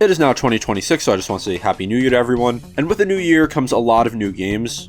It is now 2026, so I just want to say Happy New Year to everyone. And with the new year comes a lot of new games.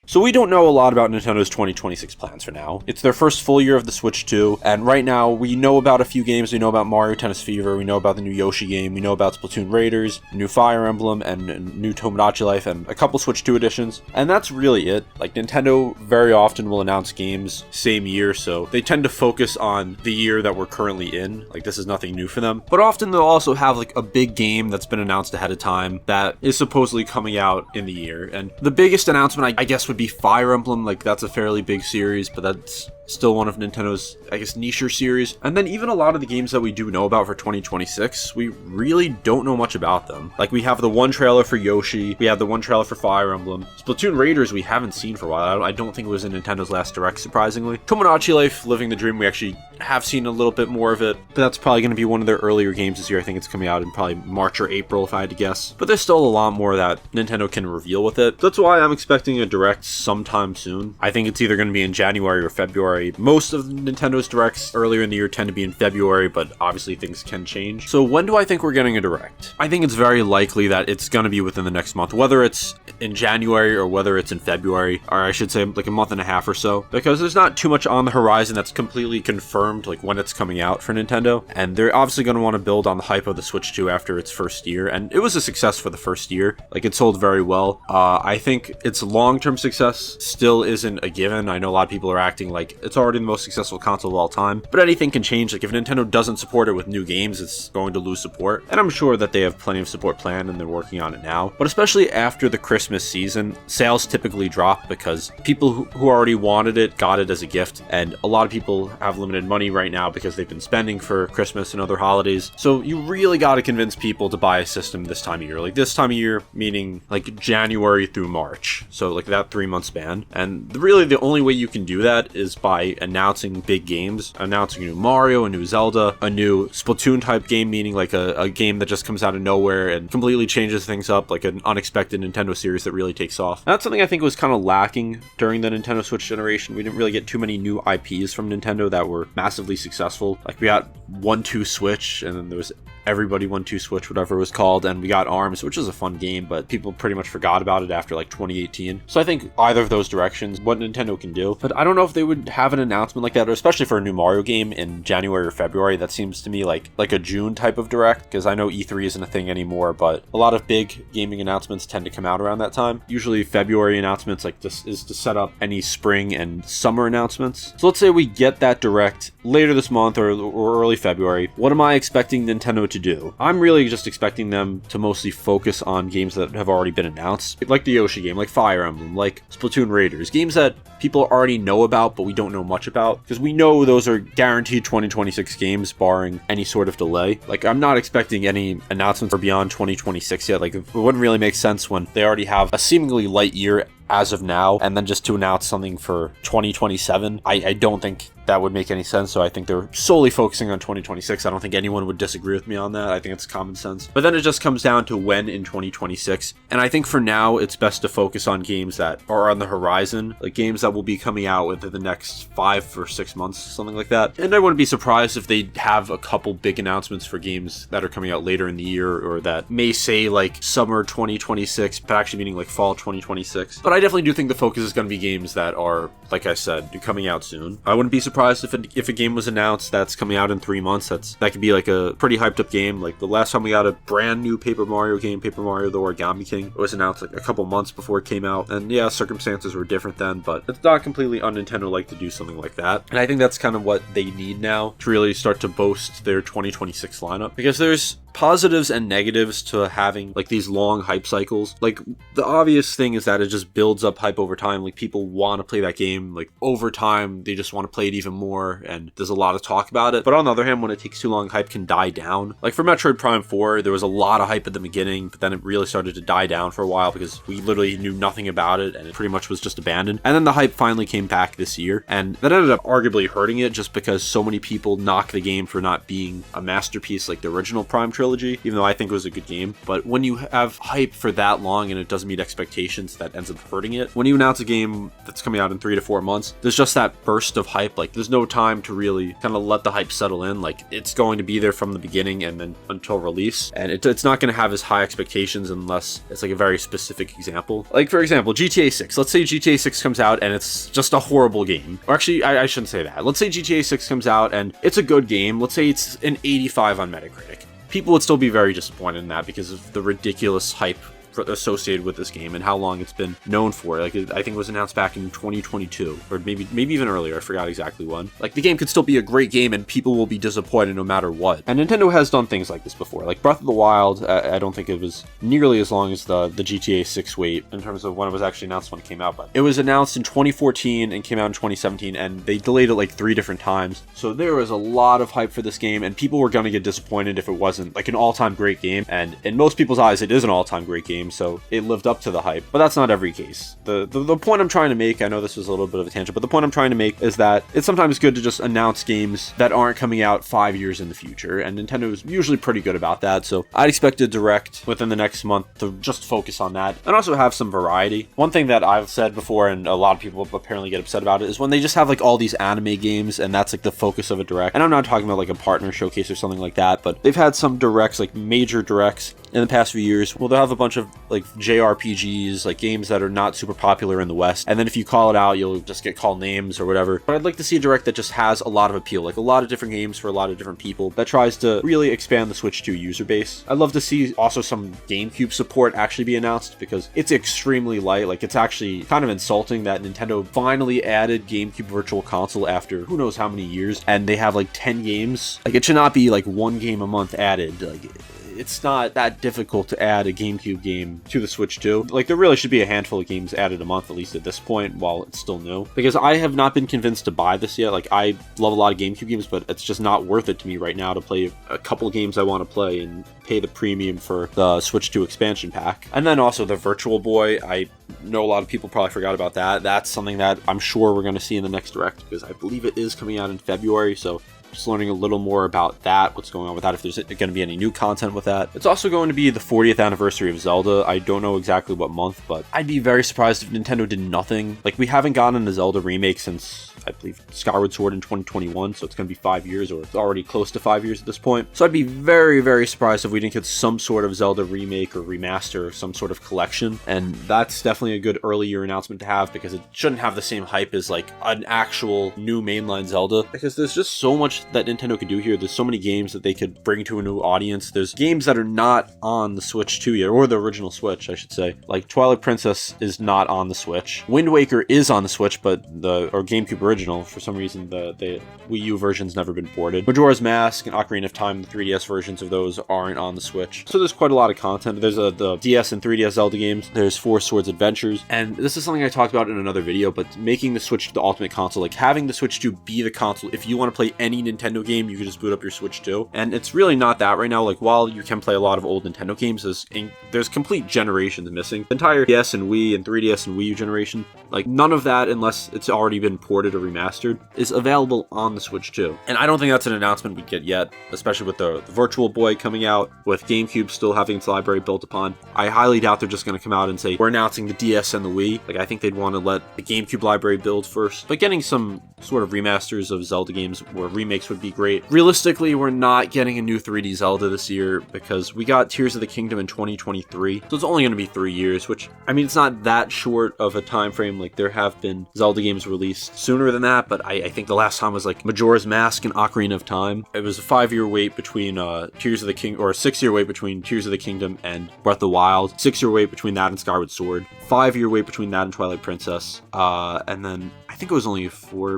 So we don't know a lot about Nintendo's 2026 plans for now. It's their first full year of the Switch 2, and right now we know about a few games. We know about Mario Tennis Fever, we know about the new Yoshi game, we know about Splatoon Raiders, new Fire Emblem, and new Tomodachi Life, and a couple Switch 2 editions. And that's really it. Like, Nintendo very often will announce games same year, so they tend to focus on the year that we're currently in. Like, this is nothing new for them. But often they'll also have like a big game that's been announced ahead of time that is supposedly coming out in the year. And the biggest announcement, I guess, would be Fire Emblem. Like, that's a fairly big series, but that's still one of Nintendo's, I guess, nicher series. And then even a lot of the games that we do know about for 2026, we really don't know much about them. Like, we have the one trailer for Yoshi, we have the one trailer for Fire Emblem. Splatoon Raiders we haven't seen for a while. I don't think it was in Nintendo's last Direct, surprisingly. Tomodachi Life, Living the Dream, we actually have seen a little bit more of it, but that's probably going to be one of their earlier games this year. I think it's coming out in probably March or April, if I had to guess. But there's still a lot more that Nintendo can reveal with it. That's why I'm expecting a Direct sometime soon. I think it's either going to be in January or February. Most of Nintendo's Directs earlier in the year tend to be in February, but obviously things can change. So when do I think we're getting a Direct? I think it's very likely that it's going to be within the next month, whether it's in January or whether it's in February, or I should say like a month and a half or so, because there's not too much on the horizon that's completely confirmed, like when it's coming out for Nintendo. And they're obviously going to want to build on the hype of the Switch 2 after its first year, and it was a success for the first year. Like, it sold very well. I think its long-term success still isn't a given. I know a lot of people are acting like it's already the most successful console of all time, but anything can change. Like, if Nintendo doesn't support it with new games, it's going to lose support, and I'm sure that they have plenty of support planned and they're working on it now. But especially after the Christmas season, sales typically drop because people who already wanted it got it as a gift, and a lot of people have limited money right now because they've been spending for Christmas and other holidays. So you really got to convince people to buy a system this time of year. Like, this time of year meaning like January through March, so like that 3-month span. And really the only way you can do that is by announcing big games, announcing a new Mario, a new Zelda, a new Splatoon type game, meaning like a game that just comes out of nowhere and completely changes things up, like an unexpected Nintendo series that really takes off. And that's something I think was kind of lacking during the Nintendo Switch generation. We didn't really get too many new IPs from Nintendo that were massively successful. Like, we got 1-2 Switch, and then there was Everybody 1-2 Switch, whatever it was called, and we got ARMS, which is a fun game, but people pretty much forgot about it after like 2018. So I think either of those directions, what Nintendo can do. But I don't know if they would have an announcement like that, or especially for a new Mario game in January or February. That seems to me like a June type of Direct, because I know E3 isn't a thing anymore, but a lot of big gaming announcements tend to come out around that time. Usually February announcements like this is to set up any spring and summer announcements. So let's say we get that Direct later this month or early February. What am I expecting Nintendo to do? I'm really just expecting them to mostly focus on games that have already been announced, like the Yoshi game, like Fire Emblem, like Splatoon Raiders, games that people already know about but we don't know much about, because we know those are guaranteed 2026 games barring any sort of delay. Like, I'm not expecting any announcements for beyond 2026 yet. Like, it wouldn't really make sense when they already have a seemingly light year as of now, and then just to announce something for 2027. I don't think that would make any sense, so I think they're solely focusing on 2026. I don't think anyone would disagree with me on that. I think it's common sense. But then it just comes down to when in 2026, and I think for now it's best to focus on games that are on the horizon, like games that will be coming out within the next 5 or 6 months, something like that. And I wouldn't be surprised if they have a couple big announcements for games that are coming out later in the year, or that may say like summer 2026, but actually meaning like fall 2026. But I definitely do think the focus is going to be games that are, like I said, coming out soon. I wouldn't be surprised if a game was announced that's coming out in 3 months. That could be like a pretty hyped up game. Like the last time we got a brand new Paper Mario game, Paper Mario the Origami King, it was announced like a couple months before it came out. And yeah, circumstances were different then, but it's not completely un-Nintendo-like to do something like that. And I think that's kind of what they need now to really start to boast their 2026 lineup, because there's positives and negatives to having like these long hype cycles. Like, the obvious thing is that it just builds up hype over time. Like, people want to play that game, like over time they just want to play it even more, and there's a lot of talk about it. But on the other hand, when it takes too long, hype can die down. Like for Metroid Prime 4, there was a lot of hype at the beginning, but then it really started to die down for a while because we literally knew nothing about it and it pretty much was just abandoned. And then the hype finally came back this year, and that ended up arguably hurting it just because so many people knock the game for not being a masterpiece like the original Prime trilogy. trilogy, even though I think it was a good game. But when you have hype for that long and it doesn't meet expectations, that ends up hurting it. When you announce a game that's coming out in 3 to 4 months, there's just that burst of hype. Like, there's no time to really kind of let the hype settle in. Like, it's going to be there from the beginning and then until release, and it's not going to have as high expectations unless it's like a very specific example. Like, for example, GTA 6. Let's say GTA 6 comes out and it's just a horrible game. Or actually, I shouldn't say that. Let's say GTA 6 comes out and it's a good game. Let's say it's an 85 on Metacritic. People would still be very disappointed in that because of the ridiculous hype associated with this game and how long it's been known for. Like, I think it was announced back in 2022, or maybe even earlier. I forgot exactly when. Like, the game could still be a great game and people will be disappointed no matter what. And Nintendo has done things like this before. Like Breath of the Wild, I don't think it was nearly as long as the GTA 6 wait in terms of when it was actually announced when it came out, but it was announced in 2014 and came out in 2017, and they delayed it like 3 different times. So there was a lot of hype for this game, and people were going to get disappointed if it wasn't like an all-time great game. And in most people's eyes, it is an all-time great game, so it lived up to the hype. But that's not every case. The point I'm trying to make, I know this was a little bit of a tangent, but the point I'm trying to make is that it's sometimes good to just announce games that aren't coming out 5 years in the future, and Nintendo is usually pretty good about that. So I'd expect a Direct within the next month to just focus on that and also have some variety. One thing that I've said before, and a lot of people apparently get upset about it, is when they just have like all these anime games and that's like the focus of a Direct. And I'm not talking about like a partner showcase or something like that, but they've had some Directs, like major Directs in the past few years. Well, they'll have a bunch of like JRPGs, like games that are not super popular in the West, and then if you call it out, you'll just get called names or whatever. But I'd like to see a Direct that just has a lot of appeal, like a lot of different games for a lot of different people, that tries to really expand the Switch 2 user base. I'd love to see also some GameCube support actually be announced, because it's extremely light. Like, it's actually kind of insulting that Nintendo finally added GameCube Virtual Console after who knows how many years, and they have like 10 games. Like, it should not be like 1 game a month added. Like, it's not that difficult to add a GameCube game to the Switch 2. Like, there really should be a handful of games added a month, at least at this point, while it's still new. Because I have not been convinced to buy this yet. Like, I love a lot of GameCube games, but it's just not worth it to me right now to play a couple games I want to play and pay the premium for the Switch 2 expansion pack. And then also the Virtual Boy. I know a lot of people probably forgot about that. That's something that I'm sure we're going to see in the next Direct, because I believe it is coming out in February, so just learning a little more about that, what's going on with that, if there's going to be any new content with that. It's also going to be the 40th anniversary of Zelda. I don't know exactly what month, but I'd be very surprised if Nintendo did nothing. Like, we haven't gotten a Zelda remake since, I believe, Skyward Sword in 2021, so it's going to be 5 years, or it's already close to 5 years at this point. So I'd be very, very surprised if we didn't get some sort of Zelda remake or remaster or some sort of collection, and that's definitely a good early year announcement to have, because it shouldn't have the same hype as like an actual new mainline Zelda, because there's just so much that Nintendo could do here. There's so many games that they could bring to a new audience. There's games that are not on the Switch 2 yet, or the original Switch, I should say. Like Twilight Princess is not on the Switch. Wind Waker is on the Switch, but or GameCube original, for some reason the Wii U version's never been ported. Majora's Mask and Ocarina of Time, the 3DS versions of those aren't on the Switch. So there's quite a lot of content. There's the DS and 3DS Zelda games. There's Four Swords Adventures. And this is something I talked about in another video, but making the Switch the ultimate console, like having the Switch 2 be the console. If you want to play any Nintendo game, you can just boot up your Switch 2. And it's really not that right now. Like, while you can play a lot of old Nintendo games, there's complete generations missing. The entire DS and Wii and 3DS and Wii U generation, like none of that, unless it's already been ported or remastered, is available on the Switch 2. And I don't think that's an announcement we get yet, especially with the Virtual Boy coming out, with GameCube still having its library built upon. I highly doubt they're just going to come out and say, we're announcing the DS and the Wii. Like, I think they'd want to let the GameCube library build first. But getting some sort of remasters of Zelda games or remakes would be great. Realistically, we're not getting a new 3D Zelda this year, because we got Tears of the Kingdom in 2023, so it's only going to be 3 years, which, I mean, it's not that short of a time frame. Like, there have been Zelda games released sooner than that, but I think the last time was like Majora's Mask and Ocarina of Time. It was a 5-year wait between Tears of the King, or a 6-year wait between Tears of the Kingdom and Breath of the Wild, 6-year wait between that and Skyward Sword, 5-year wait between that and Twilight Princess, and then I think it was only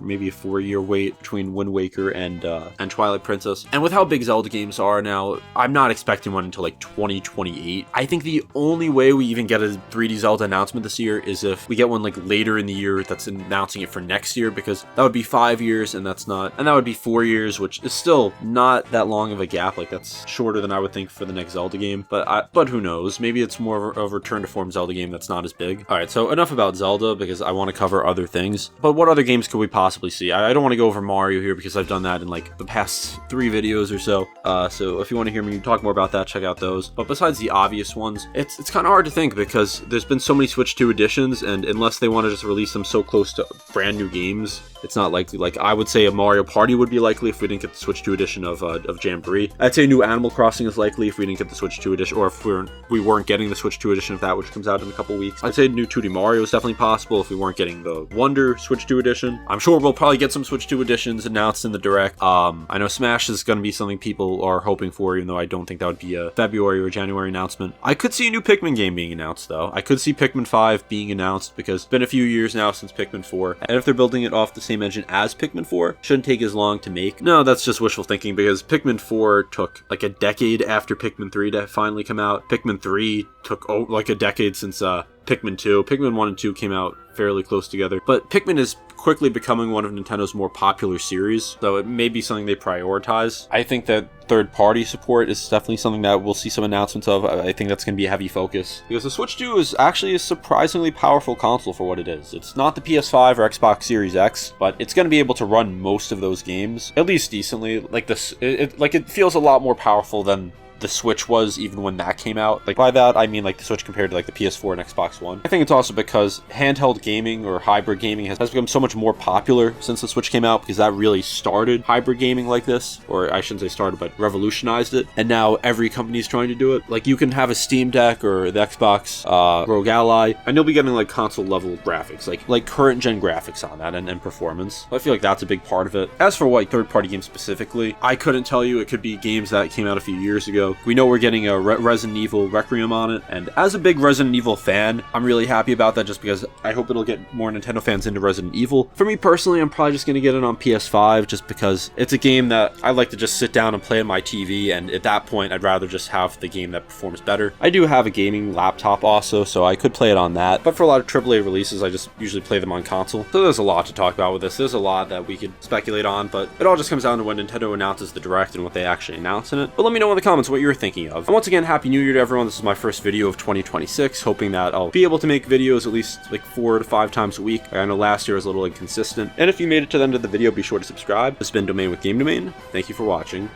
maybe a 4-year wait between Wind Waker and Twilight Princess. And with how big Zelda games are now, I'm not expecting one until like 2028. I think the only way we even get a 3D Zelda announcement this year is if we get one like later in the year that's announcing it for next year, because that would be 5 years, and that would be 4 years, which is still not that long of a gap. Like, that's shorter than I would think for the next Zelda game, but who knows? Maybe it's more of a return to form Zelda game that's not as big. All right, so enough about Zelda, because I want to cover other things. But what other games could we possibly see? I don't want to go over Mario here because I've done that in like the past 3 videos or so. So if you want to hear me talk more about that, check out those. But besides the obvious ones, it's kind of hard to think because there's been so many Switch 2 editions, and unless they want to just release them so close to brand new games, it's not likely. Like, I would say a Mario Party would be likely if we didn't get the Switch 2 edition of Jamboree. I'd say new Animal Crossing is likely if we didn't get the Switch 2 edition, or if we weren't getting the Switch 2 edition of that, which comes out in a couple weeks. I'd say new 2D Mario is definitely possible if we weren't getting the Wonder Switch 2 edition. I'm sure we'll probably get some Switch 2 editions announced in the Direct. I know Smash is going to be something people are hoping for, even though I don't think that would be a February or January announcement. I could see a new Pikmin game being announced, though. I could see Pikmin 5 being announced because it's been a few years now since Pikmin 4, and if they're building it off the same engine as Pikmin 4, shouldn't take as long to make. No, that's just wishful thinking because Pikmin 4 took like a decade after Pikmin 3 to finally come out. Pikmin 3 took like a decade since Pikmin 2. Pikmin 1 and 2 came out fairly close together, but Pikmin is quickly becoming one of Nintendo's more popular series, so it may be something they prioritize. I think that third-party support is definitely something that we'll see some announcements of. I think that's going to be a heavy focus, because the Switch 2 is actually a surprisingly powerful console for what it is. It's not the PS5 or Xbox Series X, but it's going to be able to run most of those games, at least decently. Like this, it feels a lot more powerful than the Switch was even when that came out. Like, by that I mean like the Switch compared to like the PS4 and Xbox One. I think it's also because handheld gaming or hybrid gaming has become so much more popular since the Switch came out, because that really started hybrid gaming like this, or I shouldn't say started, but revolutionized it, and now every company's trying to do it. Like, you can have a Steam Deck or the Xbox Rogue Ally, and you'll be getting like console level graphics, like current gen graphics on that, and performance. I feel like that's a big part of it. As for like third-party games specifically, I couldn't tell you. It could be games that came out a few years ago. We know we're getting a Resident Evil Requiem on it, and as a big Resident Evil fan, I'm really happy about that just because I hope it'll get more Nintendo fans into Resident Evil. For me personally, I'm probably just going to get it on PS5 just because it's a game that I like to just sit down and play on my TV, and at that point, I'd rather just have the game that performs better. I do have a gaming laptop also, so I could play it on that, but for a lot of AAA releases, I just usually play them on console. So there's a lot to talk about with this. There's a lot that we could speculate on, but it all just comes down to when Nintendo announces the Direct and what they actually announce in it. But let me know in the comments what you're thinking of. And once again, Happy New Year to everyone. This is my first video of 2026, hoping that I'll be able to make videos at least like 4 to 5 times a week. I know last year was a little inconsistent. And if you made it to the end of the video, be sure to subscribe. This has been Domain with Game Domain. Thank you for watching.